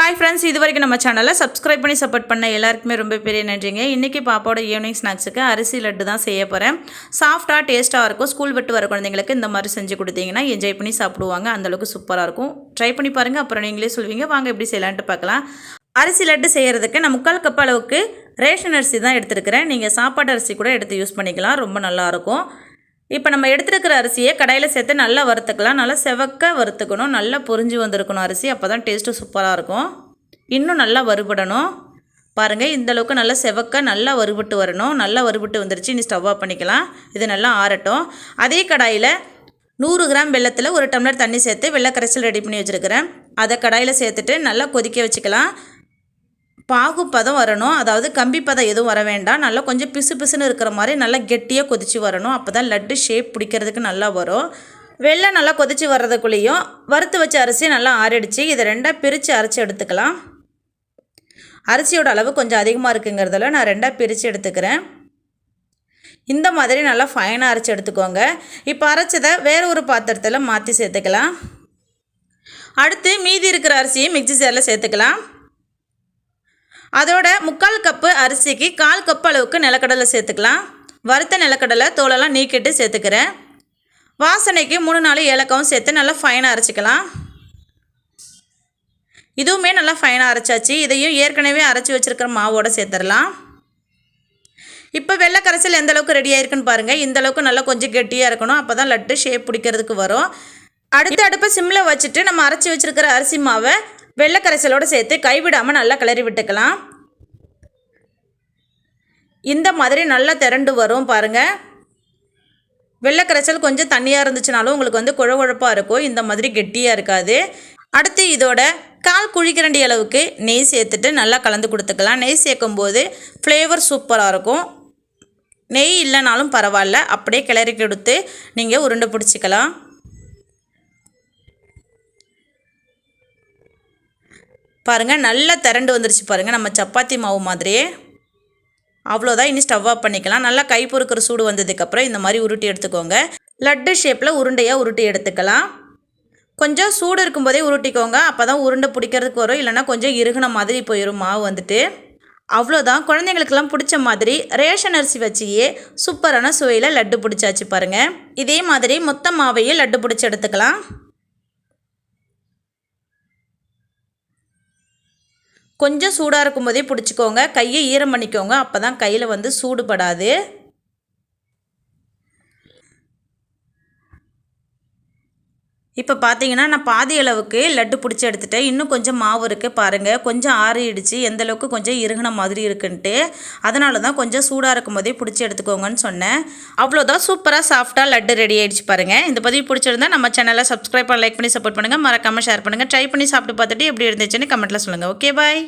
Hi friends இதுவரைக்கும் நம்ம சேனலை சப்ஸ்கிரைப் பண்ணி சப்போர்ட் பண்ண எல்லாருக்குமே ரொம்ப பெரிய நன்றிங்க. இன்னைக்கு பாப்பாவோட ஈவினிங் ஸ்நாக்ஸ்க்கு அரிசி லட்டு தான் செய்ய போறேன். சாஃப்ட்டா டேஸ்டா இருக்கும். ஸ்கூல் விட்டு வர குழந்தைகளுக்கு இந்த மாதிரி செஞ்சு கொடுத்தீங்கன்னா என்ஜாய் பண்ணி சாப்பிடுவாங்க. அந்த அளவுக்கு சூப்பரா இருக்கும். ட்ரை பண்ணி பாருங்க. அப்புறம் நீங்களே சொல்வீங்க வாங்க எப்படி செய்யலாம்னு பார்க்கலாம். அரிசி லட்டு செய்யறதுக்கு நான் 3/4 கப் அளவுக்கு ரேஷன் அரிசி தான் எடுத்துக்கிறேன். நீங்க சாப்பாட்டு அரிசி கூட எடுத்து யூஸ் பண்ணிக்கலாம். ரொம்ப நல்லா இருக்கும். இப்போ நம்ம எடுத்துக்கிற அரிசியை கடாயில் சேர்த்து நல்லா வறுத்துக்கலாம். நல்லா செவக்க வறுத்துக்கணும். நல்லா பொரிஞ்சு வந்திருக்கணும் அரிசி. அப்போ தான் டேஸ்ட்டு சூப்பராக இருக்கும். இன்னும் நல்லா வறுபடணும். பாருங்கள் இந்த அளவுக்கு நல்லா செவக்க நல்லா வறுபட்டு வரணும். நல்லா வறுபட்டு வந்துருச்சு. இனி ஸ்டவ் ஆஃப் பண்ணிக்கலாம். இது நல்லா ஆறட்டும். அதே கடாயில் 100 கிராம் வெல்லத்தில் 1 டம்ளர் தண்ணி சேர்த்து வெள்ளை கரைசல் ரெடி பண்ணி வச்சுருக்கிறேன். அதை கடாயில் சேர்த்துட்டு நல்லா கொதிக்க வச்சுக்கலாம். பாகு பதம் வரணும். அதாவது கம்பி பதம் எதுவும் வர வேண்டாம். நல்லா கொஞ்சம் பிசு பிசுன்னு இருக்கிற மாதிரி நல்லா கெட்டியாக கொதித்து வரணும். அப்போ தான் லட்டு ஷேப் பிடிக்கிறதுக்கு நல்லா வரும். வெள்ளை நல்லா கொதித்து வர்றதுக்குள்ளேயும் வறுத்து வச்ச அரிசி நல்லா ஆறிடுச்சு. இதை ரெண்டாக பிரித்து அரைச்சி எடுத்துக்கலாம். அரிசியோட அளவு கொஞ்சம் அதிகமாக இருக்குங்கிறதால நான் ரெண்டாக பிரித்து எடுத்துக்கிறேன். இந்த மாதிரி நல்லா ஃபைனாக அரைச்சி எடுத்துக்கோங்க. இப்போ அரைச்சதை வேறு ஒரு பாத்திரத்தில் மாற்றி சேர்த்துக்கலாம். அடுத்து மீதி இருக்கிற அரிசியை மிக்ஸி ஜாரில் சேர்த்துக்கலாம். அதோட 3/4 கப்பு அரிசிக்கு 1/4 கப் அளவுக்கு நிலக்கடலை சேர்த்துக்கலாம். வறுத்த நிலக்கடலை தோலெல்லாம் நீக்கிட்டு சேர்த்துக்கிறேன். வாசனைக்கு 3-4 ஏலக்காவும் சேர்த்து நல்லா ஃபைனாக அரைச்சிக்கலாம். இதுவுமே நல்லா ஃபைனாக அரைச்சாச்சு. இதையும் ஏற்கனவே அரைச்சி வச்சுருக்கிற மாவோடு சேர்த்துடலாம். இப்போ வெள்ளை கரைசல் எந்த அளவுக்கு ரெடி ஆயிருக்குன்னு பாருங்கள். இந்த அளவுக்கு நல்லா கொஞ்சம் கெட்டியாக இருக்கணும். அப்போ தான் லட்டு ஷேப் பிடிக்கிறதுக்கு வரும். அடுத்த அடுப்பை சிம்மில் வச்சுட்டு நம்ம அரைச்சி வச்சுருக்கிற அரிசி மாவை வெள்ளை கரைசலோடு சேர்த்து கைவிடாமல் நல்லா கிளறி விட்டுக்கலாம். இந்த மாதிரி நல்லா திரண்டு வரும் பாருங்கள். வெள்ளை கரைசல் கொஞ்சம் தண்ணியாக இருந்துச்சுனாலும் உங்களுக்கு வந்து குழகுழப்பாக இருக்கும். இந்த மாதிரி கெட்டியாக இருக்காது. அடுத்து இதோட 1/4 குழிக்கரண்டி அளவுக்கு நெய் சேர்த்துட்டு நல்லா கலந்து கொடுத்துக்கலாம். நெய் சேர்க்கும்போது ஃப்ளேவர் சூப்பராக இருக்கும். நெய் இல்லைனாலும் பரவாயில்ல, அப்படியே கிளறி கொடுத்து நீங்கள் உருண்டை பிடிச்சிக்கலாம். பாருங்கள் நல்லா திரண்டு வந்துருச்சு பாருங்கள். நம்ம சப்பாத்தி மாவு மாதிரியே. அவ்வளோதான். இனி ஸ்டவ் ஆஃப் பண்ணிக்கலாம். நல்லா கை பொறுக்கிற சூடு வந்ததுக்கப்புறம் இந்த மாதிரி உருட்டி எடுத்துக்கோங்க. லட்டு ஷேப்பில் உருண்டையாக உருட்டி எடுத்துக்கலாம். கொஞ்சம் சூடு இருக்கும்போதே உருட்டிக்கோங்க. அப்போ தான் உருண்டை பிடிக்கிறதுக்கு வரும். இல்லைனா கொஞ்சம் இறுகின மாதிரி போயிடும் மாவு வந்துட்டு. அவ்வளோதான். குழந்தைங்களுக்கெல்லாம் பிடிச்ச மாதிரி ரேஷன் அரிசி வச்சியே சூப்பரான சுவையில் லட்டு பிடிச்சாச்சு பாருங்கள். இதே மாதிரி மொத்த மாவையே லட்டு பிடிச்சி எடுத்துக்கலாம். கொஞ்சம் சூடாக இருக்கும்போதே பிடிச்சிக்கோங்க. கையை ஈரம் பண்ணிக்கோங்க. அப்போ தான் கையில் வந்து சூடுபடாது. இப்போ பார்த்தீங்கன்னா நான் பாதி அளவுக்கு லட்டு பிடிச்சி எடுத்துட்டேன். இன்னும் கொஞ்சம் மாவு இருக்குது பாருங்கள். கொஞ்சம் ஆறிடுச்சு. எந்த அளவுக்கு கொஞ்சம் இறுகின மாதிரி இருக்குன்ட்டு. அதனால தான் கொஞ்சம் சூடாக இருக்கும் போதே பிடிச்சி எடுத்துக்கோங்கன்னு சொன்னேன். அவ்வளோதான். சூப்பராக சாஃப்டாக லட்டு ரெடி ஆகிடுச்சு பாருங்கள். இந்த பதிவு பிடிச்சிருந்தா நம்ம சேனலை சப்ஸ்கிரைப் பண்ணி லைக் பண்ணி சப்போர்ட் பண்ணுங்கள். மறக்காமல் ஷேர் பண்ணுங்கள். ட்ரை பண்ணி சாப்பிட்டு பார்த்துட்டு எப்படி இருந்துச்சுன்னு கமெண்ட்டில் சொல்லுங்கள். Okay bye.